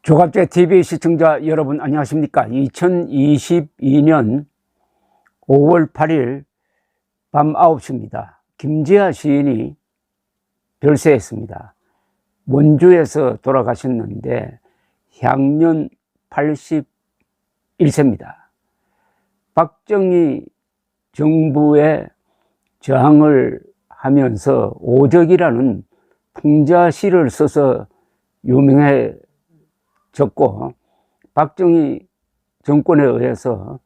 조갑제 TV 시청자 여러분 안녕하십니까? 2022년 5월 8일 밤 9시입니다. 김지아 시인이 별세했습니다. 원주에서 돌아가셨는데 향년 81세입니다. 박정희 정부에 저항을 하면서 오적이라는 풍자시를 써서 유명해졌고, 박정희 정권에 의해서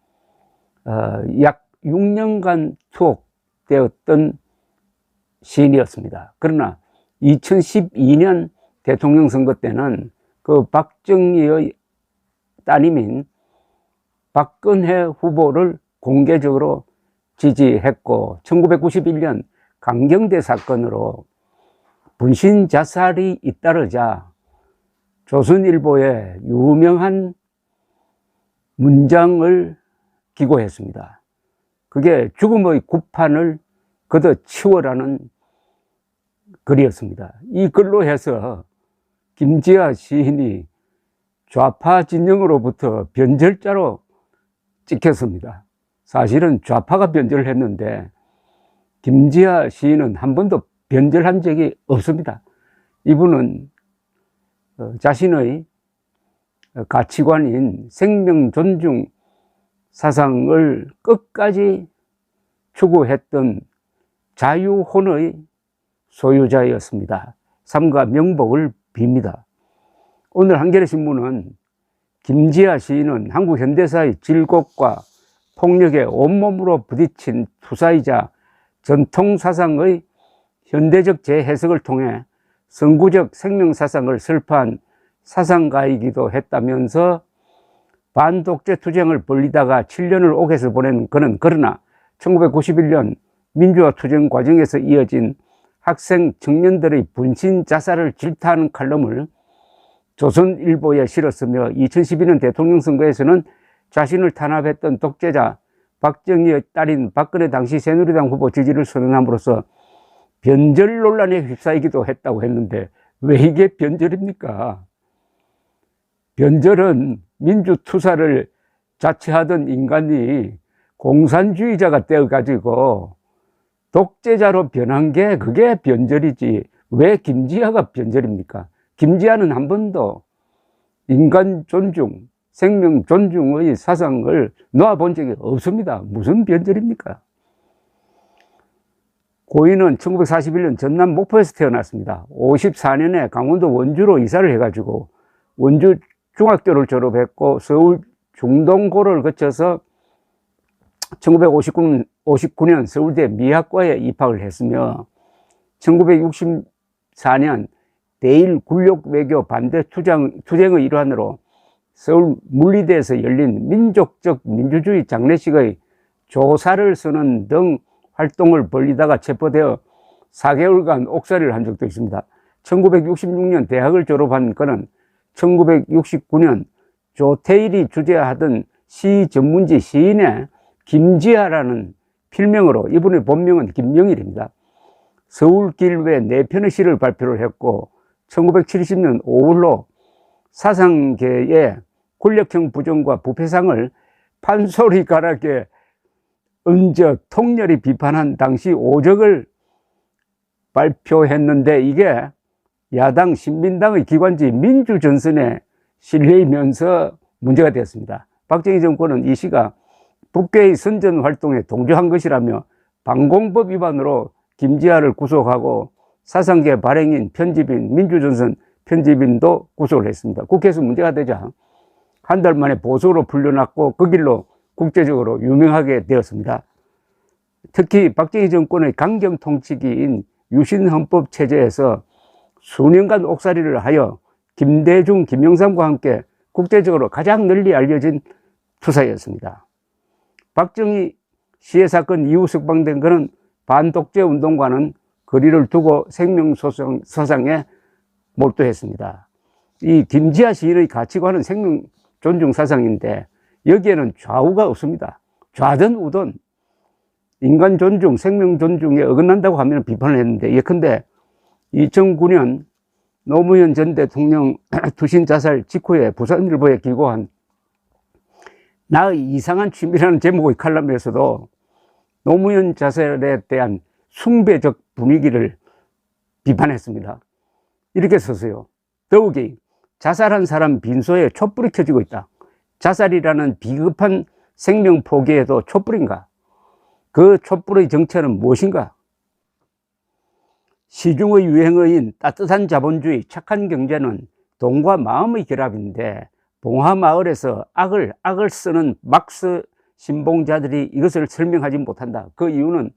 약 6년간 투옥되었던 시인이었습니다. 그러나 2012년 대통령 선거 때는 그 박정희의 따님인 박근혜 후보를 공개적으로 지지했고, 1991년 강경대 사건으로 분신 자살이 잇따르자 조선일보에 유명한 문장을 기고했습니다. 그게 죽음의 구판을 걷어치워라는 글이었습니다. 이 글로 해서 김지아 시인이 좌파 진영으로부터 변절자로 찍혔습니다. 사실은 좌파가 변절을 했는데 김지아 시인은 한 번도 변절한 적이 없습니다. 이분은 자신의 가치관인 생명 존중 사상을 끝까지 추구했던 자유혼의 소유자였습니다. 삶과 명복을 빕니다. 오늘 한겨레신문은 김지아 시인은 한국 현대사의 질곡과 폭력에 온몸으로 부딪힌 투사이자 전통사상의 현대적 재해석을 통해 선구적 생명사상을 설파한 사상가이기도 했다면서 반독재 투쟁을 벌리다가 7년을 옥에서 보낸 그는, 그러나 1991년 민주화 투쟁 과정에서 이어진 학생 청년들의 분신 자살을 질타하는 칼럼을 조선일보에 실었으며, 2012년 대통령 선거에서는 자신을 탄압했던 독재자 박정희의 딸인 박근혜 당시 새누리당 후보 지지를 선언함으로써 변절 논란에 휩싸이기도 했다고 했는데, 왜 이게 변절입니까? 변절은 민주투사를 자처하던 인간이 공산주의자가 되어가지고 독재자로 변한 게 그게 변절이지, 왜 김지아가 변절입니까? 김지아는 한 번도 인간 존중, 생명 존중의 사상을 놓아본 적이 없습니다. 무슨 변절입니까? 고인은 1941년 전남 목포에서 태어났습니다. 54년에 강원도 원주로 이사를 해가지고 원주 중학교를 졸업했고, 서울 중동고를 거쳐서 1959년 서울대 미학과에 입학을 했으며, 1964년 대일 굴욕 외교 반대 투쟁의 일환으로 서울 물리대에서 열린 민족적 민주주의 장례식의 조사를 쓰는 등 활동을 벌이다가 체포되어 4개월간 옥살이를 한 적도 있습니다. 1966년 대학을 졸업한 그는 1969년 조태일이 주재하던 시 전문지 시인의 김지아라는 필명으로, 이분의 본명은 김명일입니다. 서울길 외 4편의 시를 발표를 했고, 1970년 5월로 사상계의 권력형 부정과 부패상을 판소리가락에 얹어 통렬히 비판한 당시 오적을 발표했는데, 이게 야당 신민당의 기관지 민주전선에 실리면서 문제가 되었습니다. 박정희 정권은 이 시가 북괴의 선전 활동에 동조한 것이라며 방공법 위반으로 김지아를 구속하고, 사상계 발행인 편집인 민주전선 편집인도 구속을 했습니다. 국회에서 문제가 되자 한 달 만에 보수로 풀려났고, 그 길로 국제적으로 유명하게 되었습니다. 특히 박정희 정권의 강경 통치기인 유신헌법 체제에서 수년간 옥살이를 하여 김대중, 김영삼과 함께 국제적으로 가장 널리 알려진 투사였습니다. 박정희 시해 사건 이후 석방된 그는 반독재 운동과는 거리를 두고 생명소상에 몰두했습니다. 이 김지아 시인의 가치관은 생명 존중 사상인데, 여기에는 좌우가 없습니다. 좌든 우든 인간 존중, 생명 존중에 어긋난다고 하면 비판을 했는데, 예컨대 2009년 노무현 전 대통령 투신 자살 직후에 부산일보에 기고한 나의 이상한 취미라는 제목의 칼럼에서도 노무현 자살에 대한 숭배적 분위기를 비판했습니다. 이렇게 썼어요. 더욱이 자살한 사람 빈소에 촛불이 켜지고 있다. 자살이라는 비급한 생명 포기에도 촛불인가? 그 촛불의 정체는 무엇인가? 시중의 유행어인 따뜻한 자본주의, 착한 경제는 돈과 마음의 결합인데 봉화마을에서 악을 쓰는 막스 신봉자들이 이것을 설명하지 못한다. 그 이유는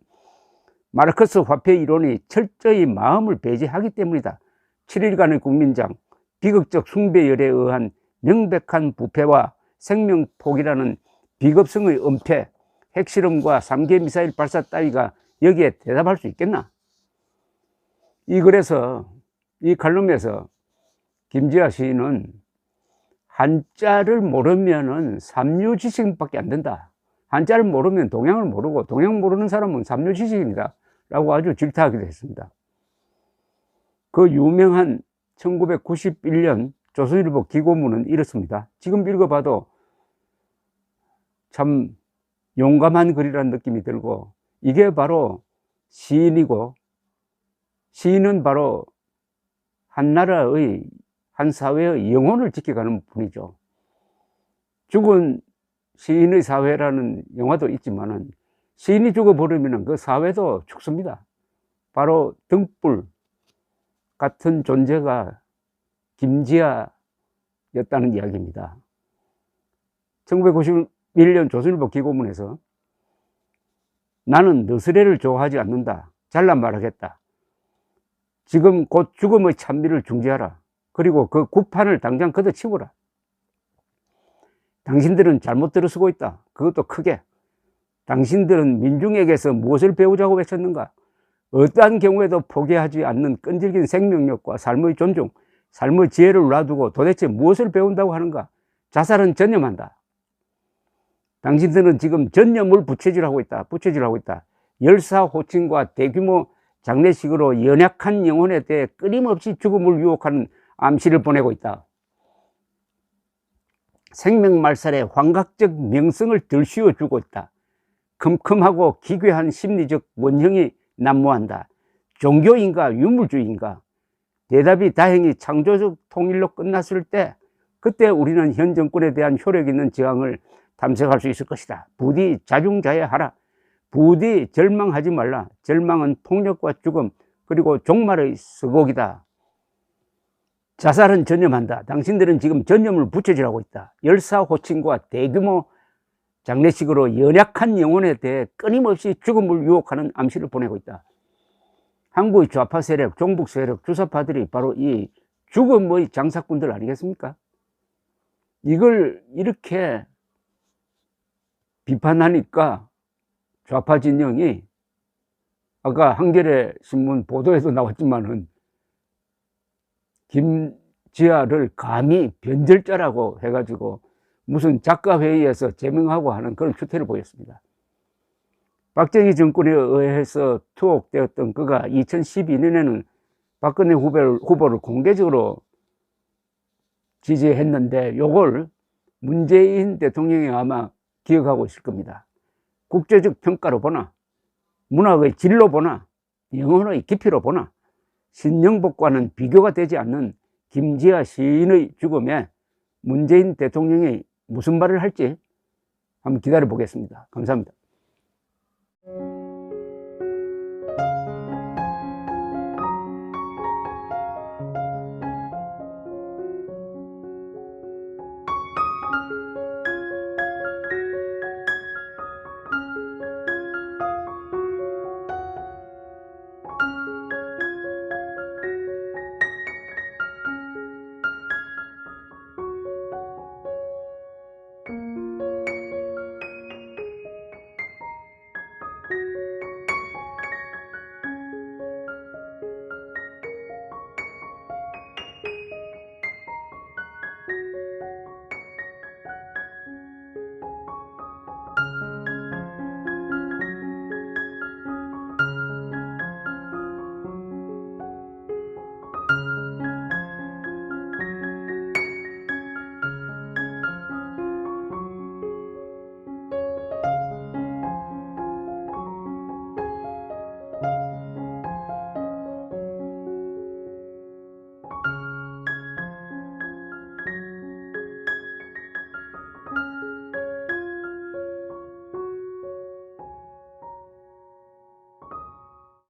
마르크스 화폐 이론이 철저히 마음을 배제하기 때문이다. 7일간의 국민장, 비극적 숭배열에 의한 명백한 부패와 생명 포기라는 비겁성의 은폐, 핵실험과 3개 미사일 발사 따위가 여기에 대답할 수 있겠나? 이 글에서, 이 칼럼에서 김지아 시인은 한자를 모르면은 삼류지식밖에 안 된다. 한자를 모르면 동양을 모르고 동양 모르는 사람은 삼류지식입니다. 라고 아주 질타하기도 했습니다. 그 유명한 1991년 조선일보 기고문은 이렇습니다. 지금 읽어봐도 참 용감한 글이라는 느낌이 들고, 이게 바로 시인이고, 시인은 바로 한 나라의, 한 사회의 영혼을 지켜가는 분이죠. 죽은 시인의 사회라는 영화도 있지만은 시인이 죽어버리면 그 사회도 죽습니다. 바로 등불 같은 존재가 김지아였다는 이야기입니다. 1991년 조선일보 기고문에서 나는 너스레를 좋아하지 않는다. 잘난 말하겠다. 지금 곧 죽음의 찬미를 중지하라. 그리고 그 구판을 당장 걷어치우라. 당신들은 잘못 들어서고 있다. 그것도 크게. 당신들은 민중에게서 무엇을 배우자고 외쳤는가? 어떠한 경우에도 포기하지 않는 끈질긴 생명력과 삶의 존중, 삶의 지혜를 놔두고 도대체 무엇을 배운다고 하는가? 자살은 전념한다. 당신들은 지금 전념을 부채질하고 있다. 열사호칭과 대규모 장례식으로 연약한 영혼에 대해 끊임없이 죽음을 유혹하는 암시를 보내고 있다. 생명말살의 환각적 명성을 들씌워주고 있다. 컴컴하고 기괴한 심리적 원형이 난무한다. 종교인가 유물주의인가? 대답이 다행히 창조적 통일로 끝났을 때, 그때 우리는 현 정권에 대한 효력 있는 저항을 탐색할 수 있을 것이다. 부디 자중자애하라. 부디 절망하지 말라. 절망은 폭력과 죽음, 그리고 종말의 서곡이다. 자살은 전념한다. 당신들은 지금 전념을 부채질하고 있다. 열사호칭과 대규모 장례식으로 연약한 영혼에 대해 끊임없이 죽음을 유혹하는 암시를 보내고 있다. 한국의 좌파 세력, 종북 세력, 주사파들이 바로 이 죽음의 장사꾼들 아니겠습니까? 이걸 이렇게 비판하니까 좌파 진영이, 아까 한겨레 신문 보도에도 나왔지만은 김지아를 감히 변절자라고 해가지고 무슨 작가회의에서 제명하고 하는 그런 추태를 보였습니다. 박정희 정권에 의해서 투옥되었던 그가 2012년에는 박근혜 후보를 공개적으로 지지했는데, 요걸 문재인 대통령이 아마 기억하고 있을 겁니다. 국제적 평가로 보나, 문학의 질로 보나, 영혼의 깊이로 보나, 신영복과는 비교가 되지 않는 김지아 시인의 죽음에 문재인 대통령이 무슨 말을 할지 한번 기다려 보겠습니다. 감사합니다.